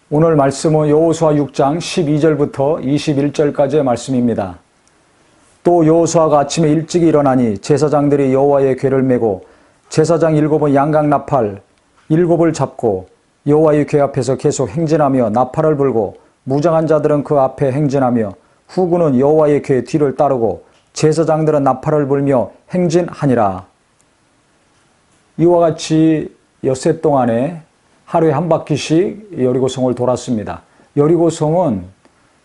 오늘 말씀은 여호수아 6장 12절부터 21절까지의 말씀입니다. 또 여호수아가 아침에 일찍 일어나니 제사장들이 여호와의 궤를 메고 제사장 7은 양각 나팔 7을 잡고 여호와의 궤 앞에서 계속 행진하며 나팔을 불고 무장한 자들은 그 앞에 행진하며 후군은 여호와의 궤 뒤를 따르고 제사장들은 나팔을 불며 행진하니라. 이와 같이 엿새 동안에 하루에 한 바퀴씩 여리고성을 돌았습니다. 여리고성은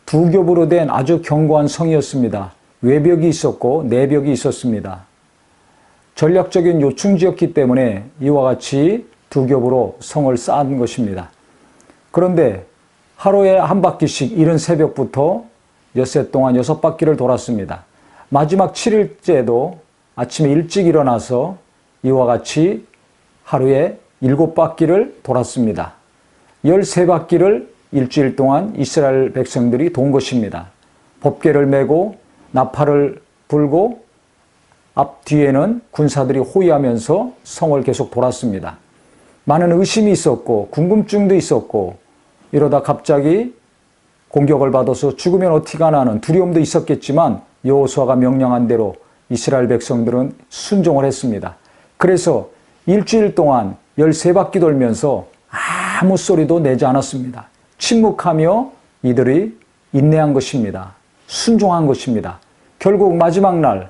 두 겹으로 된 아주 견고한 성이었습니다. 외벽이 있었고 내벽이 있었습니다. 전략적인 요충지였기 때문에 이와 같이 두 겹으로 성을 쌓은 것입니다. 그런데 하루에 한 바퀴씩 이른 새벽부터 엿새 동안 6바퀴를 돌았습니다. 마지막 7일째도 아침에 일찍 일어나서 이와 같이 하루에 7바퀴를 돌았습니다. 13바퀴를 일주일 동안 이스라엘 백성들이 돈 것입니다. 법궤를 메고 나팔을 불고 앞뒤에는 군사들이 호위하면서 성을 계속 돌았습니다. 많은 의심이 있었고 궁금증도 있었고 이러다 갑자기 공격을 받아서 죽으면 어떻게 하나는 두려움도 있었겠지만 여호수아가 명령한 대로 이스라엘 백성들은 순종을 했습니다. 그래서 일주일 동안 13바퀴 돌면서 아무 소리도 내지 않았습니다. 침묵하며 이들이 인내한 것입니다. 순종한 것입니다. 결국 마지막 날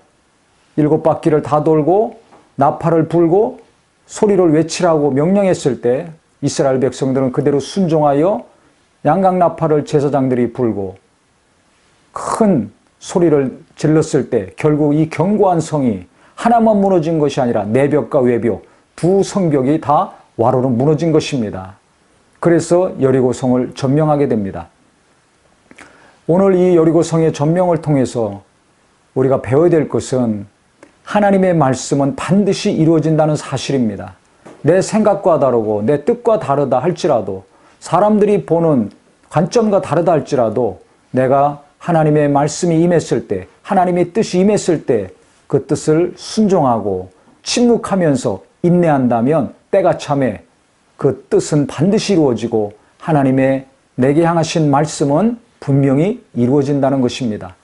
7바퀴를 다 돌고 나팔을 불고 소리를 외치라고 명령했을 때 이스라엘 백성들은 그대로 순종하여 양각 나팔을 제사장들이 불고 큰 소리를 질렀을 때 결국 이 견고한 성이 하나만 무너진 것이 아니라 내벽과 외벽 두 성벽이 다 와로로 무너진 것입니다. 그래서 여리고성을 점령하게 됩니다. 오늘 이 여리고성의 점령을 통해서 우리가 배워야 될 것은 하나님의 말씀은 반드시 이루어진다는 사실입니다. 내 생각과 다르고 내 뜻과 다르다 할지라도 사람들이 보는 관점과 다르다 할지라도 내가 하나님의 말씀이 임했을 때 하나님의 뜻이 임했을 때 그 뜻을 순종하고 침묵하면서 인내한다면 때가 참에 그 뜻은 반드시 이루어지고 하나님의 내게 향하신 말씀은 분명히 이루어진다는 것입니다.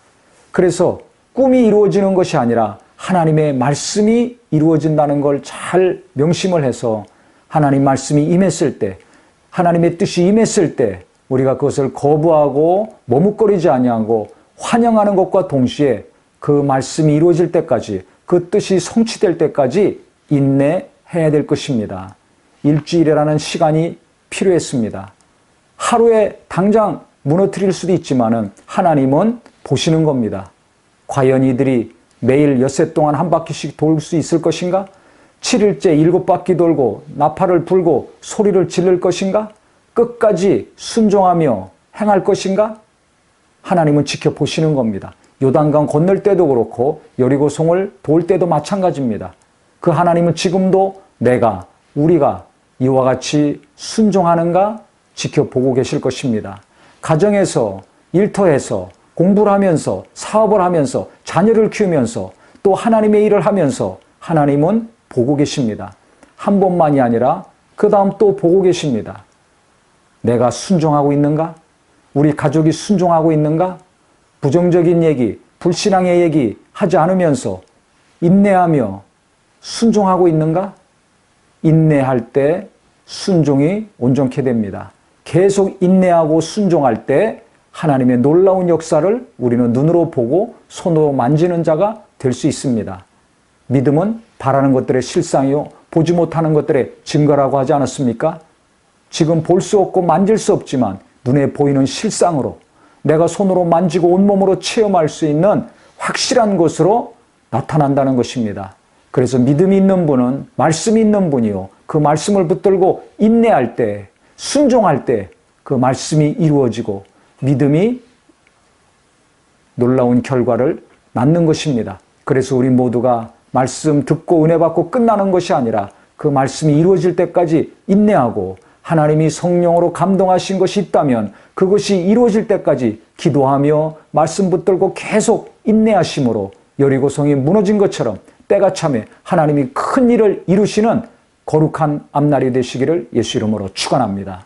그래서 꿈이 이루어지는 것이 아니라 하나님의 말씀이 이루어진다는 걸 잘 명심을 해서 하나님 말씀이 임했을 때 하나님의 뜻이 임했을 때 우리가 그것을 거부하고 머뭇거리지 아니하고 환영하는 것과 동시에 그 말씀이 이루어질 때까지 그 뜻이 성취될 때까지 인내해야 될 것입니다. 일주일이라는 시간이 필요했습니다. 하루에 당장 무너뜨릴 수도 있지만은 하나님은 보시는 겁니다. 과연 이들이 매일 엿새 동안 한 바퀴씩 돌 수 있을 것인가? 7일째 7바퀴 돌고 나팔을 불고 소리를 지를 것인가? 끝까지 순종하며 행할 것인가? 하나님은 지켜보시는 겁니다. 요단강 건널 때도 그렇고 여리고성을 돌 때도 마찬가지입니다. 그 하나님은 지금도 우리가 이와 같이 순종하는가 지켜보고 계실 것입니다. 가정에서, 일터에서, 공부를 하면서, 사업을 하면서, 자녀를 키우면서 또 하나님의 일을 하면서 하나님은 보고 계십니다. 한 번만이 아니라 그 다음 또 보고 계십니다. 내가 순종하고 있는가? 우리 가족이 순종하고 있는가? 부정적인 얘기, 불신앙의 얘기 하지 않으면서 인내하며 순종하고 있는가? 인내할 때 순종이 온전케 됩니다. 계속 인내하고 순종할 때 하나님의 놀라운 역사를 우리는 눈으로 보고 손으로 만지는 자가 될 수 있습니다. 믿음은 바라는 것들의 실상이요 보지 못하는 것들의 증거라고 하지 않았습니까? 지금 볼 수 없고 만질 수 없지만 눈에 보이는 실상으로 내가 손으로 만지고 온몸으로 체험할 수 있는 확실한 것으로 나타난다는 것입니다. 그래서 믿음이 있는 분은 말씀이 있는 분이요 그 말씀을 붙들고 인내할 때 순종할 때 그 말씀이 이루어지고 믿음이 놀라운 결과를 낳는 것입니다. 그래서 우리 모두가 말씀 듣고 은혜 받고 끝나는 것이 아니라 그 말씀이 이루어질 때까지 인내하고 하나님이 성령으로 감동하신 것이 있다면 그것이 이루어질 때까지 기도하며 말씀 붙들고 계속 인내하심으로 여리고성이 무너진 것처럼 때가 참에 하나님이 큰 일을 이루시는 거룩한 앞날이 되시기를 예수 이름으로 축원합니다.